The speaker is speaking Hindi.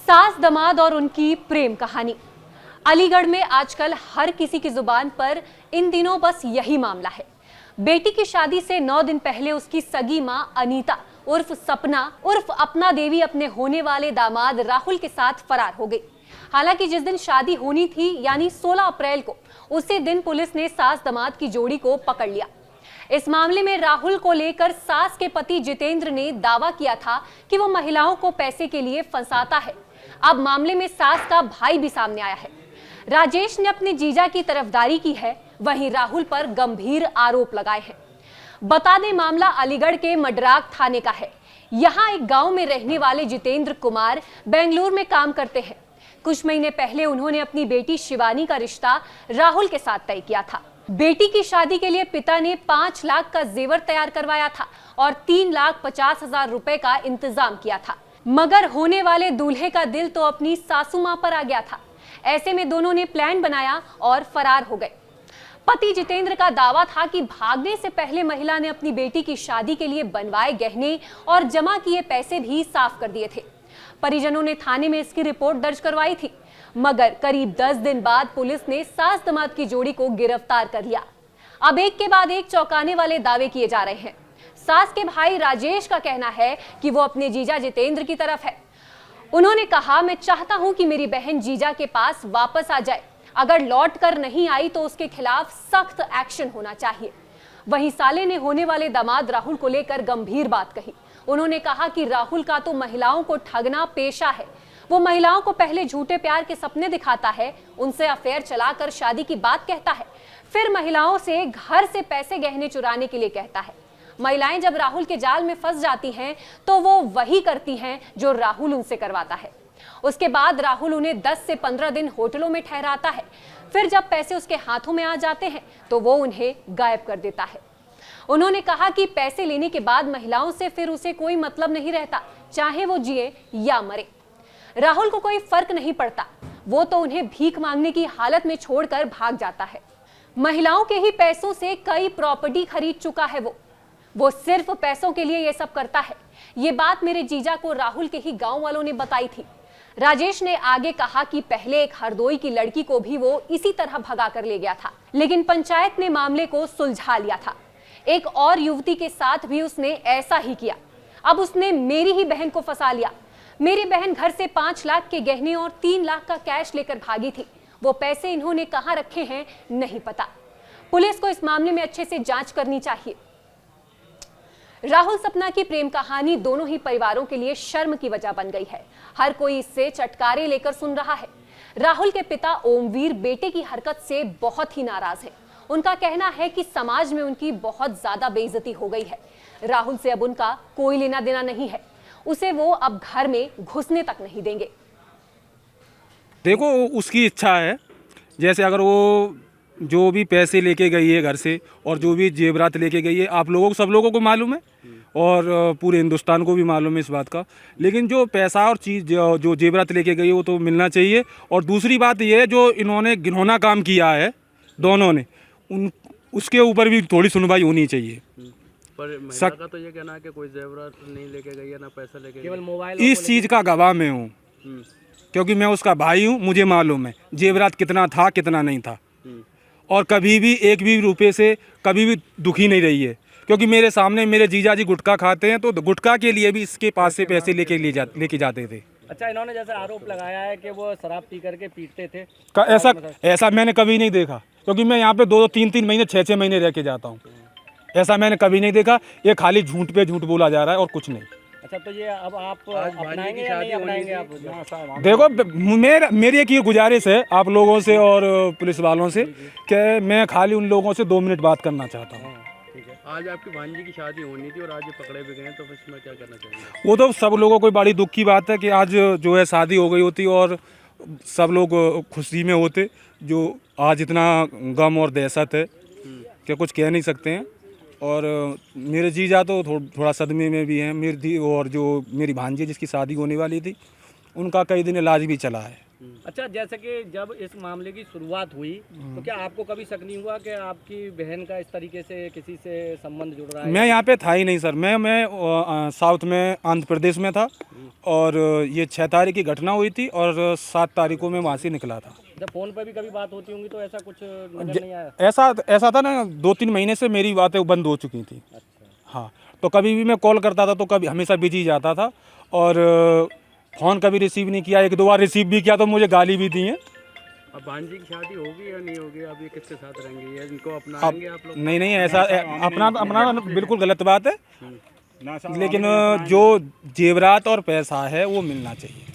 सास दमाद और उनकी प्रेम कहानी। अलीगढ़ में आजकल हर किसी की जुबान पर इन दिनों बस यही मामला है। बेटी की शादी से 9 दिन पहले उसकी सगी मां अनीता उर्फ सपना उर्फ अपना देवी अपने होने वाले दामाद राहुल के साथ फरार हो गई। हालांकि जिस दिन शादी होनी थी यानी 16 अप्रैल को, उसी दिन पुलिस ने सास दमाद की जोड़ी को पकड़ लिया। इस मामले में राहुल को लेकर सास के पति जितेंद्र ने दावा किया था कि वो महिलाओं को पैसे के लिए फंसाता है। अब मामले में सास का भाई भी सामने आया है। राजेश ने अपने जीजा की तरफदारी की है, वहीं राहुल पर गंभीर आरोप लगाए हैं। बता दें, मामला अलीगढ़ के मडराक थाने का है। यहाँ एक गांव में रहने वाले जितेंद्र कुमार बेंगलुरु में काम करते हैं। कुछ महीने पहले उन्होंने अपनी बेटी शिवानी का रिश्ता राहुल के साथ तय किया था। बेटी की शादी के लिए पिता ने 5 लाख का जेवर तैयार करवाया था और 3,50,000 रुपए का इंतजाम किया था, मगर होने वाले दूल्हे का दिल तो अपनी सासू मां पर आ गया था। ऐसे में दोनों ने प्लान बनाया और फरार हो गए। पति जितेंद्र का दावा था कि भागने से पहले महिला ने अपनी बेटी की शादी के लिए बनवाए गहने और जमा किए पैसे भी साफ कर दिए थे। परिजनों ने थाने में इसकी रिपोर्ट दर्ज करवाई थी, मगर करीब 10 दिन बाद पुलिस ने सास दमाद की जोड़ी को गिरफ्तार कर लिया। अब एक के बाद एक चौंकाने वाले दावे किए जा रहे हैं। सास के भाई राजेश का कहना है कि वो अपने जीजा जितेंद्र की तरफ है। उन्होंने कहा, मैं चाहता हूं कि मेरी बहन जीजा के पास वापस आ जाए। अगर लौट कर नहीं आई तो उसके खिलाफ सख्त एक्शन होना चाहिए। वहीं साले ने होने वाले दामाद राहुल को लेकर गंभीर बात कही। उन्होंने कहा कि राहुल का तो महिलाओं को ठगना पेशा है। वो महिलाओं को पहले झूठे प्यार के सपने दिखाता है, उनसे अफेयर चलाकर शादी की बात कहता है, फिर महिलाओं से घर से पैसे गहने चुराने के लिए कहता है। महिलाएं जब राहुल के जाल में फंस जाती हैं तो वो वही करती हैं जो राहुल उनसे करवाता है। उसके बाद राहुल उन्हें 10 से 15 दिन होटलों में ठहराता है। फिर जब पैसे उसके हाथों में आ जाते हैं तो वो उन्हें गायब कर देता है। उन्होंने कहा कि पैसे लेने के बाद महिलाओं से फिर उसे कोई मतलब नहीं रहता, चाहे वो जिए या मरे। राहुल को कोई फर्क नहीं पड़ता, वो तो उन्हें भीख मांगने की हालत में छोड़कर भाग जाता है। महिलाओं के ही पैसों से कई प्रॉपर्टी खरीद चुका है वो सिर्फ पैसों के लिए ये सब करता है। ये बात मेरे जीजा को राहुल के ही गांव वालों ने बताई थी। राजेश ने आगे कहा कि पहले एक हरदोई की लड़की को भी वो इसी तरह भगा कर ले गया था, लेकिन पंचायत ने मामले को सुलझा लिया था। एक और युवती के साथ भी उसने ऐसा ही किया। अब उसने मेरी ही बहन को फंसा लिया। मेरी बहन घर से 5 लाख के गहने और 3 लाख का कैश लेकर भागी थी। वो पैसे इन्होंने कहां रखे हैं नहीं पता। पुलिस को इस मामले में अच्छे से जांच करनी चाहिए। राहुल सपना की प्रेम कहानी दोनों ही परिवारों के लिए शर्म की वजह बन गई है। हर कोई इससे चटकारे लेकर सुन रहा है। राहुल के पिता ओमवीर बेटे की हरकत से बहुत ही नाराज है। उनका कहना है कि समाज में उनकी बहुत ज्यादा बेइज्जती हो गई है। राहुल से अब उनका कोई लेना देना नहीं है। उसे वो अब घर में घुसने तक नहीं देंगे। देखो, उसकी इच्छा है। जैसे अगर वो जो भी पैसे लेके गई है घर से और जो भी जेवरात लेके गई है, आप लोगों को, सब लोगों को मालूम है और पूरे हिंदुस्तान को भी मालूम है इस बात का। लेकिन जो पैसा और चीज़ जो जेवरात लेके गई है वो तो मिलना चाहिए। और दूसरी बात ये है, जो इन्होंने घिनौना काम किया है दोनों ने, उसके ऊपर भी थोड़ी सुनवाई होनी चाहिए। पर महिला का तो ये कहना है कि कोई जेवरात नहीं लेके गई है, ना पैसा लेके, केवल मोबाइल। इस चीज़ का गवाह मैं हूँ, क्योंकि मैं उसका भाई हूँ। मुझे मालूम है जेवरात कितना था कितना नहीं था, और कभी भी एक भी रुपये से कभी भी दुखी नहीं रही है। क्योंकि मेरे सामने मेरे जीजा जी गुटखा खाते हैं, तो गुटखा के लिए भी इसके पास से पैसे लेके जाते थे। अच्छा, इन्होंने जैसे आरोप लगाया है कि वो शराब पी करके पीटते थे, ऐसा मैंने कभी नहीं देखा। क्योंकि मैं यहाँ पे 2-3 महीने 6 महीने रह के जाता हूँ। ऐसा मैंने कभी नहीं देखा। ये खाली झूठ पे झूठ बोला जा रहा है और कुछ नहीं। अच्छा, तो ये अब आप अपनाएंगे या नहीं अपनाएंगे? आप देखो, मेरी एक ये गुजारिश है आप लोगों से और पुलिस वालों से कि मैं खाली उन लोगों से 2 मिनट बात करना चाहता हूँ। आज आपकी भांजी की शादी होनी थी और आज ये पकड़े भी गए, तो इसमें क्या करना चाहिए? वो तो सब लोगों को बड़ी दुख की बात है कि आज जो है शादी हो गई होती और सब लोग खुशी में होते। जो आज इतना गम और दहशत है कि कुछ कह नहीं सकते हैं। और मेरे जीजा तो थोड़ा सदमे में भी हैं। और जो मेरी भांजी जिसकी शादी होने वाली थी, उनका कई दिन इलाज भी चला है। अच्छा, जैसे कि जब इस मामले की शुरुआत हुई तो क्या आपको कभी शक नहीं हुआ कि आपकी बहन का इस तरीके से किसी से संबंध जुड़ रहा है? मैं यहाँ पे था ही नहीं सर। मैं साउथ में आंध्र प्रदेश में था और ये 6 तारीख की घटना हुई थी और 7 तारीख को मैं वहाँ से निकला था। जब फोन पर भी कभी बात होती होंगी तो ऐसा कुछ नजर नहीं आया? ऐसा था ना, 2-3 महीने से मेरी बातें बंद हो चुकी थी। अच्छा। हाँ, तो कभी भी मैं कॉल करता था तो कभी हमेशा बिजी जाता था और फ़ोन कभी रिसीव नहीं किया। 1-2 बार रिसीव भी किया तो मुझे गाली भी दी है। अब भांजी की शादी होगी या नहीं होगी? अब ये किसके साथ रहेंगे? ये इनको अपनाएंगे आप लोग? नहीं, ऐसा अपना बिल्कुल गलत बात है, लेकिन जो जेवरात और पैसा है वो मिलना चाहिए।